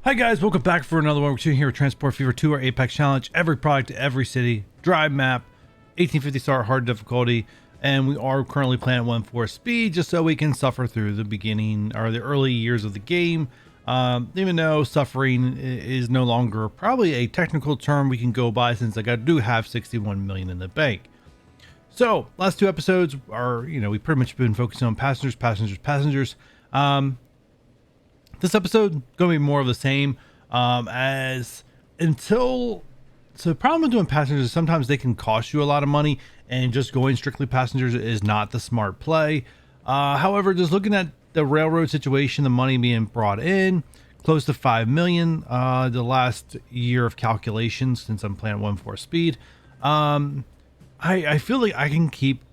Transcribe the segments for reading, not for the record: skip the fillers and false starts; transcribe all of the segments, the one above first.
Hi guys, welcome back for another one. We're shooting here with Transport Fever 2, our EPEC challenge. Every product, every city, drive map, 1850 star, hard difficulty, and we are currently playing at 1.4 speed just so we can suffer through the beginning or the early years of the game. Even though suffering is no longer probably a technical term we can go by, since I do have 61 million in the bank. So last two episodes are, we pretty much been focusing on passengers. This episode going to be more of the same, so the problem with doing passengers is sometimes they can cost you a lot of money, and just going strictly passengers is not the smart play. However, just looking at the railroad situation, the money being brought in close to 5 million, the last year of calculations, since I'm playing at 1.4 speed, I feel like I can keep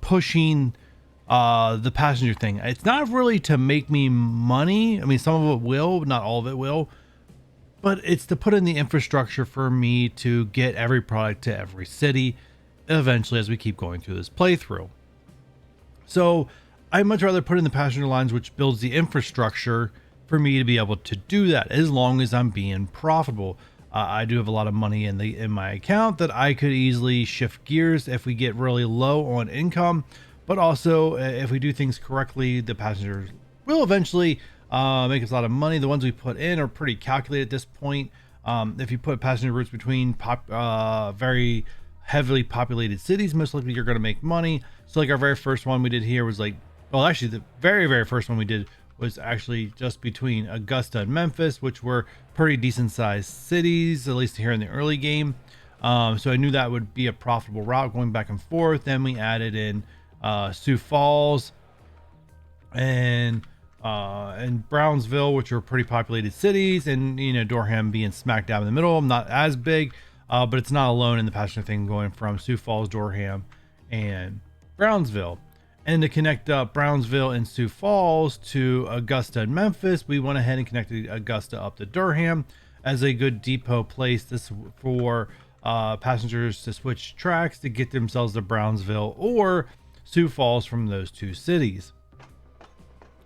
pushing the passenger thing. It's not really to make me money. I mean, some of it will, not all of it will, but it's to put in the infrastructure for me to get every product to every city eventually as we keep going through this playthrough. So I'd much rather put in the passenger lines, which builds the infrastructure for me to be able to do that, as long as I'm being profitable. I do have a lot of money in my account that I could easily shift gears if we get really low on income. But also, if we do things correctly, the passengers will eventually make us a lot of money. The ones we put in are pretty calculated at this point. If you put passenger routes between very heavily populated cities, most likely you're going to make money. So like our very first one we did here was actually the very first one we did was actually just between Augusta and Memphis, which were pretty decent sized cities, at least here in the early game. So I knew that would be a profitable route going back and forth. Then we added in Sioux Falls and Brownsville, which are pretty populated cities, and Durham being smack dab in the middle, not as big, but it's not alone in the passenger thing, going from Sioux Falls, Durham, and Brownsville. And to connect up Brownsville and Sioux Falls to Augusta and Memphis, we went ahead and connected Augusta up to Durham as a good depot place for passengers to switch tracks to get themselves to Brownsville or Sioux Falls from those two cities.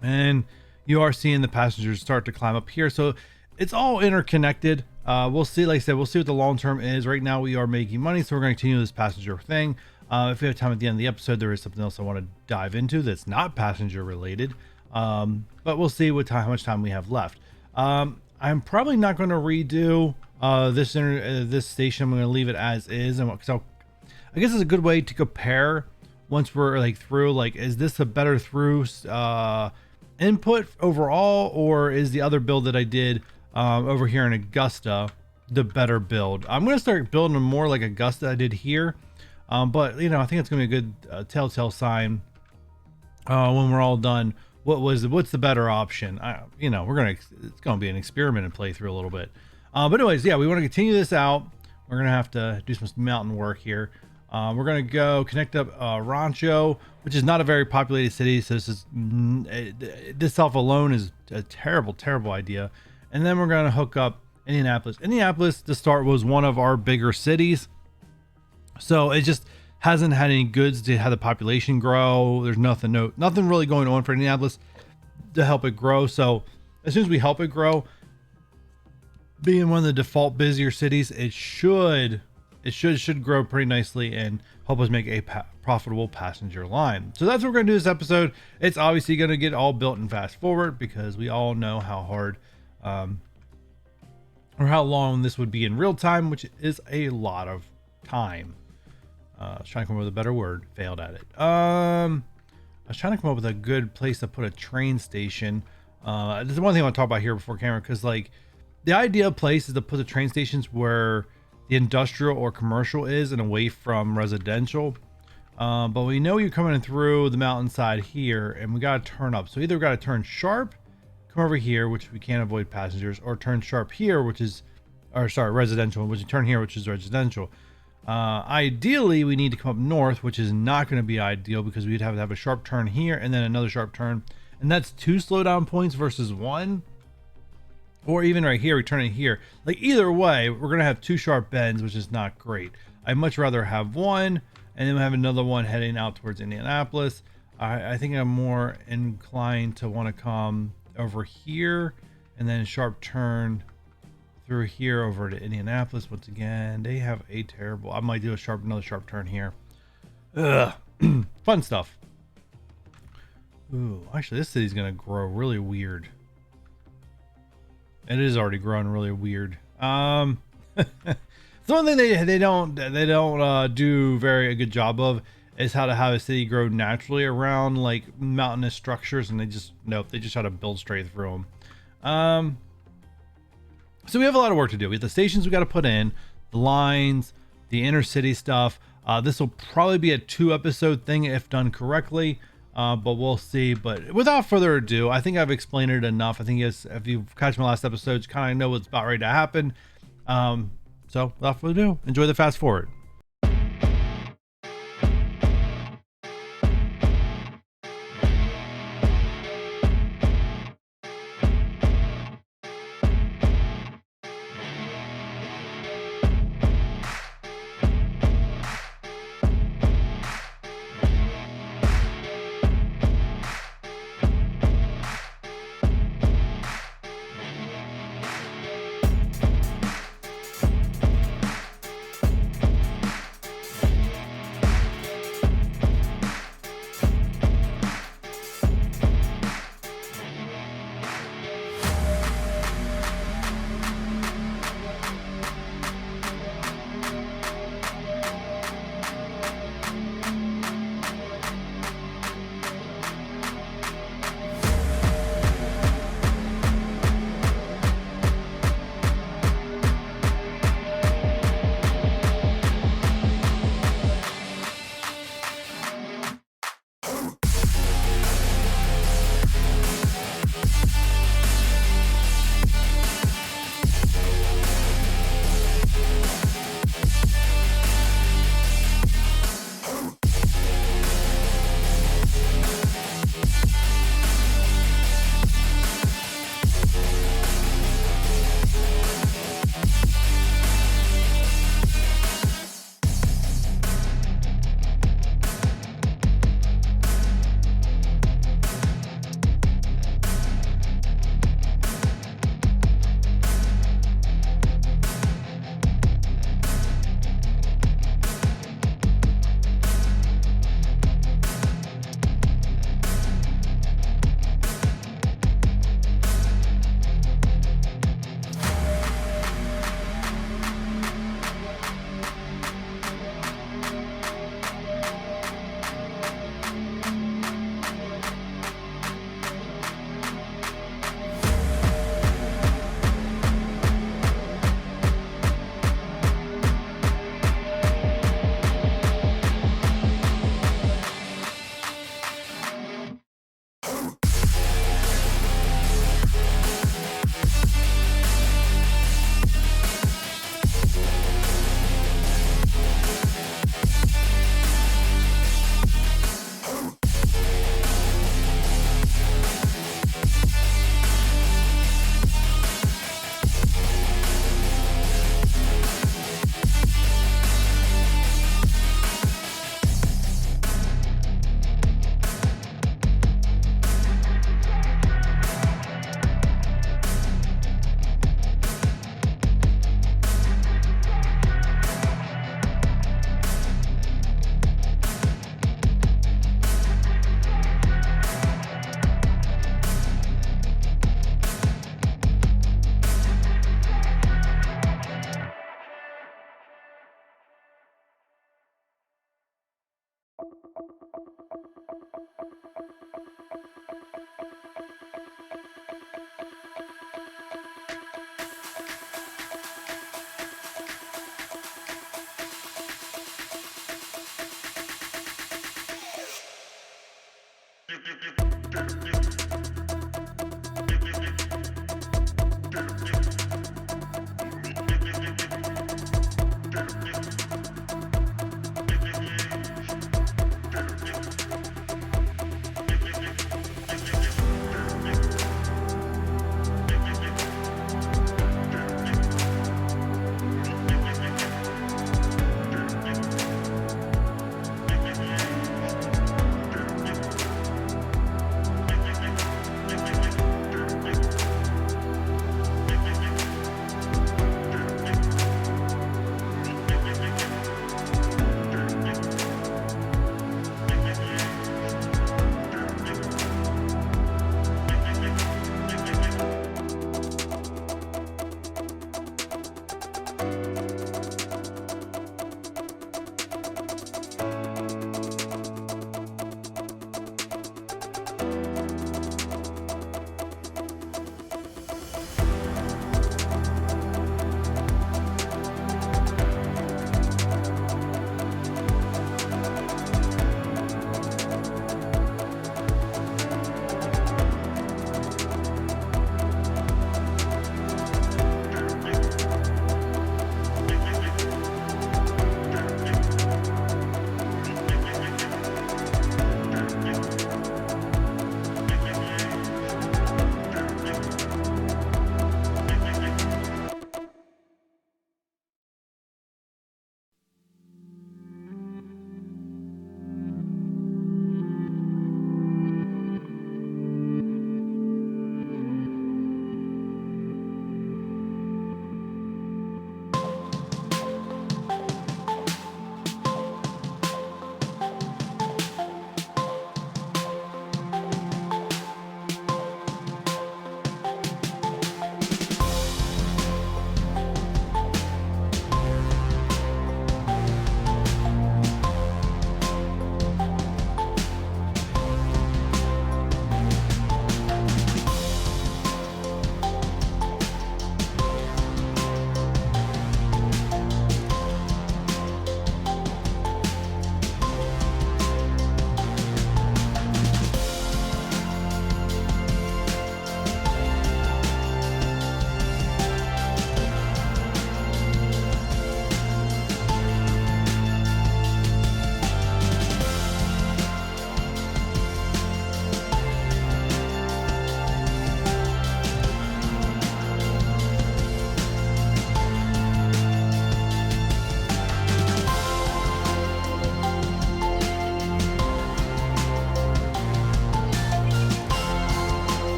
And you are seeing the passengers start to climb up here, so it's all interconnected. We'll see, like I said, we'll see what the long term is. Right now we are making money, so we're going to continue this passenger thing. If we have time at the end of the episode, there is something else I want to dive into that's not passenger related, but we'll see how much time we have left. I'm probably not going to redo this station. I'm going to leave it as is, and so I guess it's a good way to compare. Once we're through, is this a better through input overall, or is the other build that I did over here in Augusta the better build? I'm going to start building more like Augusta I did here, but I think it's going to be a good telltale sign when we're all done. What's the better option? It's going to be an experiment and play through a little bit. But anyways, yeah, we want to continue this out. We're going to have to do some mountain work here. We're going to go connect up Rancho, which is not a very populated city, so this self alone is a terrible idea. And then we're going to hook up Indianapolis to start was one of our bigger cities, so it just hasn't had any goods to have the population grow. There's nothing really going on for Indianapolis to help it grow. So as soon as we help it grow, being one of the default busier cities, it should grow pretty nicely and help us make a profitable passenger line. So that's what we're going to do this episode. It's obviously going to get all built in fast forward, because we all know how hard or how long this would be in real time, which is a lot of time. I was trying to come up with a better word, failed at it. I was trying to come up with a good place to put a train station. This is one thing I want to talk about here before camera, because the ideal place is to put the train stations where the industrial or commercial is and away from residential. But we know you're coming through the mountainside here, and we got to turn up. So either we got to turn sharp, come over here, which we can't avoid passengers, or turn sharp here, residential, which you turn here, which is residential. Ideally, we need to come up north, which is not going to be ideal, because we'd have to have a sharp turn here and then another sharp turn, and that's 2 slowdown points versus 1. Or even right here, we turn it here. Either way, we're going to have 2 sharp bends, which is not great. I'd much rather have one, and then we have another one heading out towards Indianapolis. I think I'm more inclined to want to come over here and then sharp turn through here over to Indianapolis. Once again, they have a terrible, I might do another sharp turn here. Ugh. Fun stuff. Ooh, actually this city's gonna grow really weird. It is already growing really weird. The one thing they don't do a good job of is how to have a city grow naturally around like mountainous structures, and they just try to build straight through them. So we have a lot of work to do. We have the stations we got to put in, the lines, the inner city stuff. This will probably be a 2-episode thing if done correctly, but we'll see. But without further ado, I think I've explained it enough. I think if you've catched my last episodes, kind of know what's about ready to happen. So without further ado, enjoy the fast forward.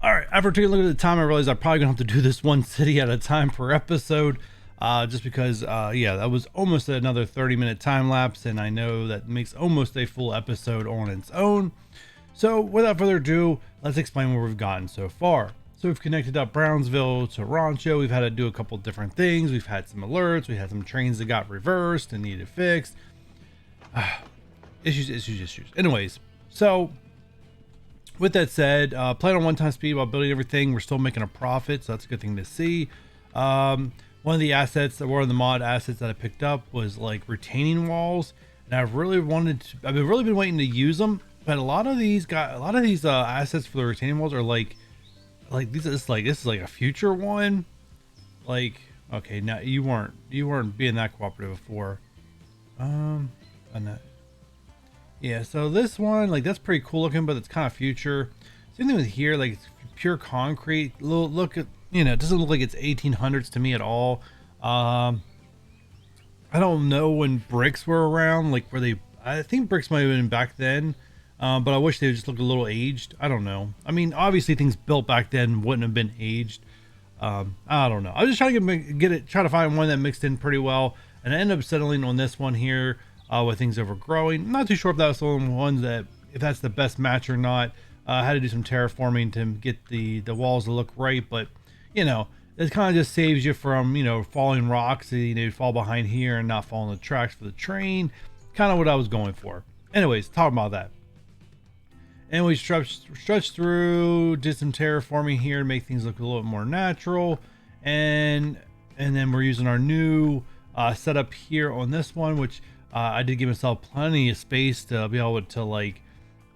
All right, after taking a look at the time, I realized I'm probably gonna have to do this one city at a time per episode, just because, yeah, that was almost another 30-minute time lapse, and I know that makes almost a full episode on its own. So without further ado, let's explain where we've gotten so far. So we've connected up Brownsville to Rancho. We've had to do a couple different things. We've had some alerts. We had some trains that got reversed and needed fixed. Issues. Anyways, so with that said, playing on one-time speed while building everything, we're still making a profit, so that's a good thing to see. One of the assets, one of the mod assets that I picked up was like retaining walls, and I've really been waiting to use them. But a lot of these assets for the retaining walls are like this is like a future one. Like, okay, now you weren't being that cooperative before. Yeah, so this one, like, that's pretty cool looking, but it's kind of future. Same thing with here, like, it's pure concrete. Look at, you know, it doesn't look like it's 1800s to me at all. I don't know when bricks were around, like, I think bricks might have been back then, but I wish they just looked a little aged. I don't know. I mean, obviously things built back then wouldn't have been aged. I don't know. I was just trying to try to find one that mixed in pretty well, and I ended up settling on this one here. With things overgrowing. I'm not too sure if that was if that's the best match or not. I had to do some terraforming to get the walls to look right, but you know, it kind of just saves you from, you know, falling rocks. You know, you fall behind here and not fall in the tracks for the train. Kind of what I was going for. Anyways, talking about that. And we stretched through, did some terraforming here to make things look a little bit more natural, and then we're using our new setup here on this one, which I did give myself plenty of space to be able to like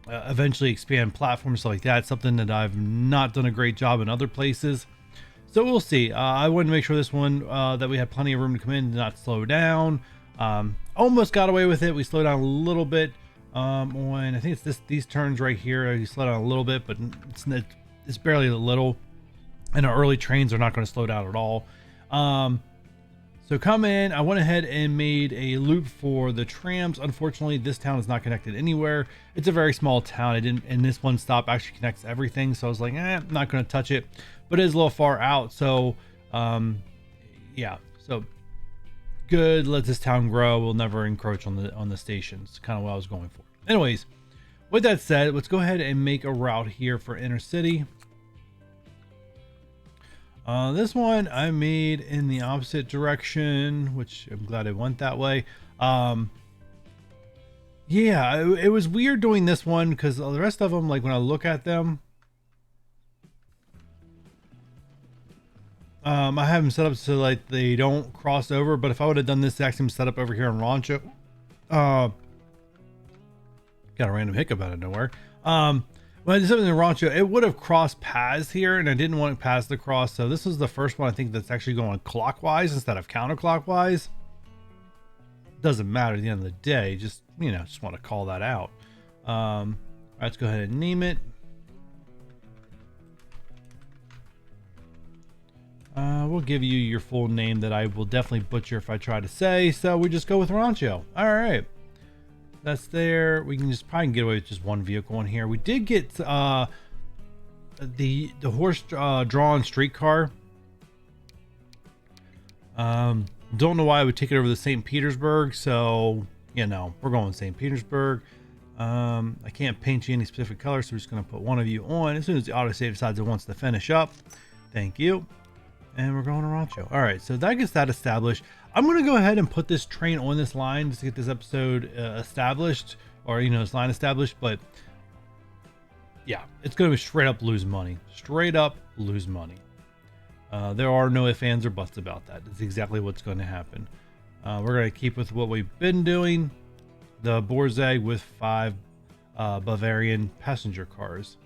eventually expand platforms, stuff like that. Something that I've not done a great job in other places. So we'll see. I wanted to make sure this one that we had plenty of room to come in and not slow down. Almost got away with it. We slowed down a little bit on, I think it's these turns right here. You slow down a little bit, but it's barely a little. And our early trains are not going to slow down at all. So come in, I went ahead and made a loop for the trams. Unfortunately, this town is not connected anywhere. It's a very small town. And this one stop actually connects everything. So I was like, I'm not going to touch it, but it is a little far out. So, yeah, so good. Let this town grow. We'll never encroach on the stations. Kind of what I was going for. Anyways, with that said, let's go ahead and make a route here for inner city. This one I made in the opposite direction, which I'm glad I went that way. Yeah, it was weird doing this one because the rest of them, like when I look at them, I have them set up so like they don't cross over. But if I would have done this exact same setup over here in Rancho, got a random hiccup out of nowhere. When I did something in Rancho, it would have crossed paths here, and I didn't want it past the cross. So this is the first one I think that's actually going clockwise instead of counterclockwise. Doesn't matter at the end of the day. Just, you know, just want to call that out. All right, let's go ahead and name it. We'll give you your full name that I will definitely butcher if I try to say. So we just go with Rancho. All right. That's there. We can just probably get away with just one vehicle in here. We did get the horse drawn streetcar. Don't know why I would take it over to St. Petersburg. So, you know, we're going to St. Petersburg. I can't paint you any specific color, so we're just going to put one of you on as soon as the autosave decides it wants to finish up. Thank you. And we're going to Rancho. All right, so that gets that established. I'm going to go ahead and put this train on this line just to get this episode established, or, you know, this line established. But yeah, it's going to be straight up lose money. Straight up lose money. There are no ifs, ands, or buts about that. It's exactly what's going to happen. We're going to keep with what we've been doing. The Boar's Egg with 5 Bavarian passenger cars.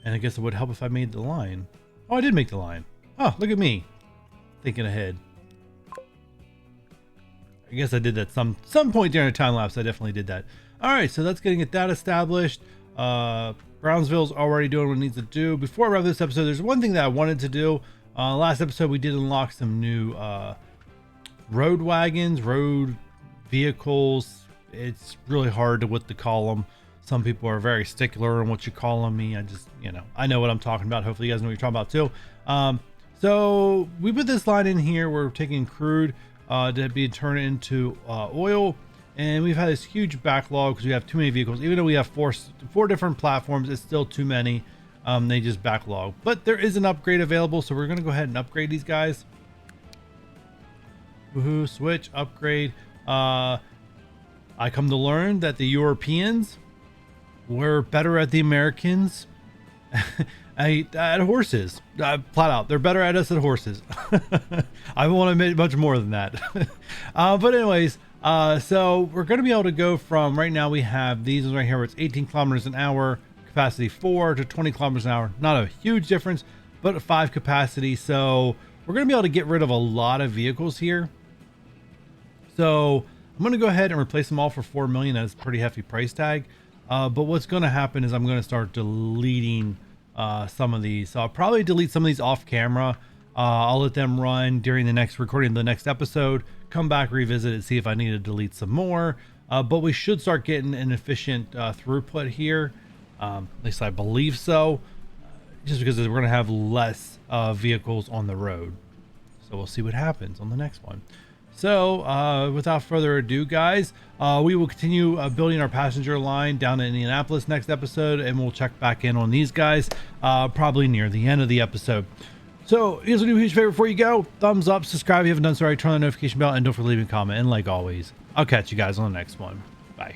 And I guess it would help if I made the line. Oh, I did make the line. Oh, look at me. Thinking ahead. I guess I did that some point during a time lapse. I definitely did that. All right, so that's going to get that established. Brownsville's already doing what it needs to do. Before I wrap this episode, there's one thing that I wanted to do. Last episode, we did unlock some new road wagons, road vehicles. It's really hard to what to call them. Some people are very stickler on what you call on me. I just, I know what I'm talking about. Hopefully you guys know what you're talking about too. So we put this line in here. We're taking crude to be turned into oil. And we've had this huge backlog because we have too many vehicles. Even though we have four different platforms, it's still too many. They just backlog. But there is an upgrade available. So we're going to go ahead and upgrade these guys. Woohoo, switch, upgrade. I come to learn that the Europeans were better at the Americans at horses. Flat out, they're better at us at horses. I want to admit much more than that. But anyways, so we're going to be able to go from, right now we have these right here where it's 18 kilometers an hour, capacity 4 to 20 kilometers an hour. Not a huge difference, but a 5 capacity. So we're going to be able to get rid of a lot of vehicles here. So I'm going to go ahead and replace them all for 4 million. That's a pretty hefty price tag. But what's going to happen is I'm going to start deleting some of these. So I'll probably delete some of these off camera. I'll let them run during the next recording of the next episode, come back, revisit it, see if I need to delete some more. But we should start getting an efficient throughput here. At least I believe so, just because we're going to have less vehicles on the road. So we'll see what happens on the next one. So without further ado, guys, we will continue building our passenger line down in Indianapolis next episode, and we'll check back in on these guys probably near the end of the episode. So here's a new huge favor before you go. Thumbs up, subscribe if you haven't done so already, turn on the notification bell, and don't forget to leave a comment. And like always, I'll catch you guys on the next one. Bye.